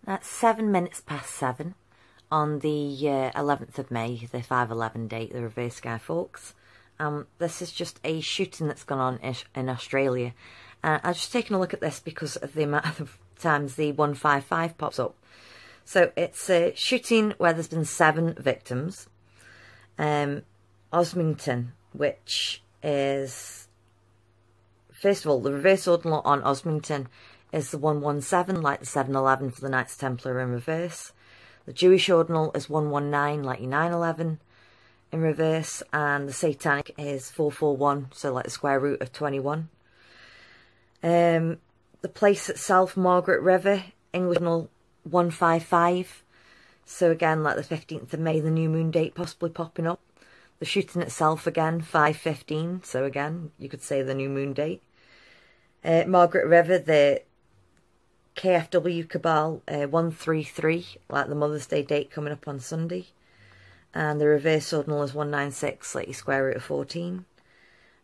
That's 7 minutes past 7 on the 11th of May, the 5/11 date, the Reverse Sky Forks. This is just a shooting that's gone on in Australia. I've just taken a look at this because of the amount of times the 155 pops up. So it's a shooting where there's been 7 victims. Osmington, which is, first of all, the reverse ordinal on Osmington is the 117, like the 711 for the Knights Templar in reverse. The Jewish ordinal is 119, like your 911 in reverse. And the Satanic is 441, so like the square root of 21. The place itself, Margaret River, English ordinal 155. So again, like the 15th of May, the new moon date possibly popping up. The shooting itself, again, 5:15. So again, you could say the new moon date. Margaret River, the KFW Kabbalah 133, like the Mother's Day date coming up on Sunday. And the reverse ordinal is 196, like your square root of 14.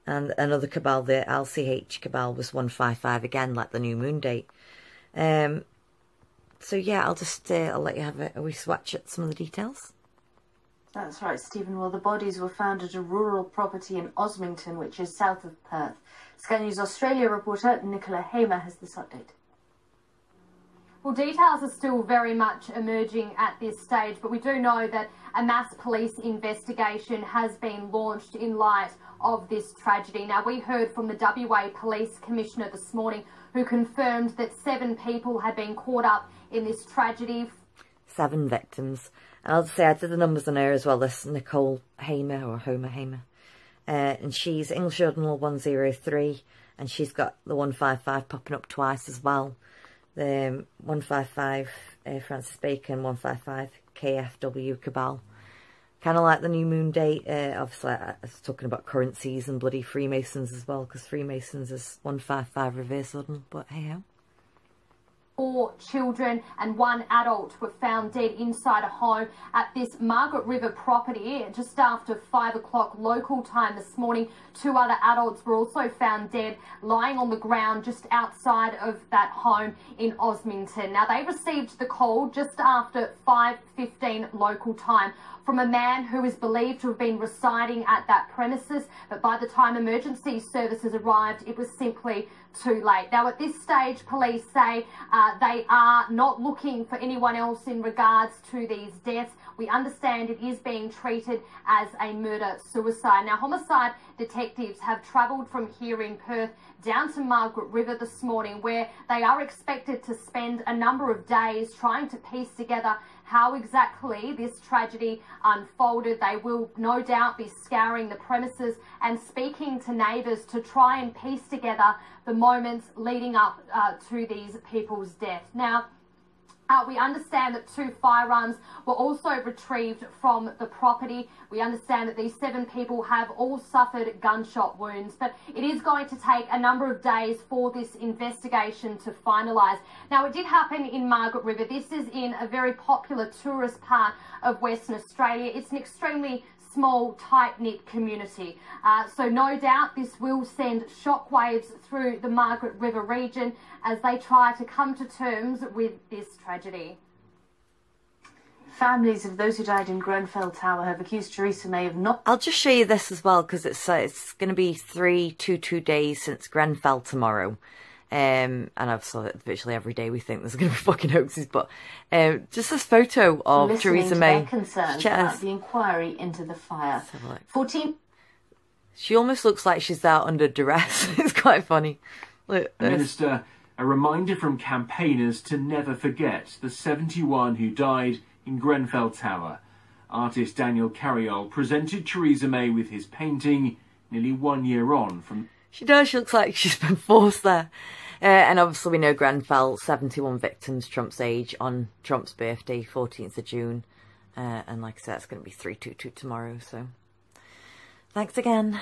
And another Kabbalah, the LCH Kabbalah, was 155, again, like the new moon date. So yeah, I'll let you have a wee swatch at some of the details. That's right, Stephen. Well, the bodies were found at a rural property in Osmington, which is south of Perth. Sky News Australia reporter Nicole has this update. Well, details are still very much emerging at this stage, but we do know that a mass police investigation has been launched in light of this tragedy. Now, we heard from the WA Police Commissioner this morning, who confirmed that 7 people had been caught up in this tragedy. 7 victims. And I'll just say I did the numbers on her as well, this Nicole Hamer. And she's English Ordinal 103, and she's got the 155 popping up twice as well. The 155 Francis Bacon, 155 KFW Kabbalah. Kind of like the new moon date. Obviously, I was talking about currencies and bloody Freemasons as well, because Freemasons is 155 reverse ordinal, but hey ho. 4 children and 1 adult were found dead inside a home at this Margaret River property just after 5 o'clock local time this morning. 2 other adults were also found dead lying on the ground just outside of that home in Osmington. Now, they received the call just after 5:15 local time from a man who is believed to have been residing at that premises, but by the time emergency services arrived, it was simply too late. Now, at this stage, police say they are not looking for anyone else in regards to these deaths. We understand it is being treated as a murder-suicide. Now, homicide detectives have travelled from here in Perth down to Margaret River this morning, where they are expected to spend a number of days trying to piece together how exactly this tragedy unfolded. They will no doubt be scouring the premises and speaking to neighbours to try and piece together the moments leading up to these people's death. Now, we understand that 2 firearms were also retrieved from the property. We understand that these 7 people have all suffered gunshot wounds, but it is going to take a number of days for this investigation to finalise. Now, it did happen in Margaret River. This is in a very popular tourist part of Western Australia. It's an extremely small, tight-knit community. So no doubt this will send shockwaves through the Margaret River region as they try to come to terms with this tragedy. Families of those who died in Grenfell Tower have accused Theresa May of not... I'll just show you this as well, because it's going to be 322 days since Grenfell tomorrow. And I've saw it virtually every day. We think there's going to be fucking hoaxes, but just this photo of Theresa May. Concerns about the inquiry into the fire. 14. She almost looks like she's out under duress. It's quite funny. Look, Minister, a reminder from campaigners to never forget the 71 who died in Grenfell Tower. Artist Daniel Carriol presented Theresa May with his painting nearly 1 year on from... She does. She looks like she's been forced there. And obviously we know Grenfell, 71 victims, Trump's age, on Trump's birthday, 14th of June. And like I said, it's going to be 322 tomorrow. So thanks again.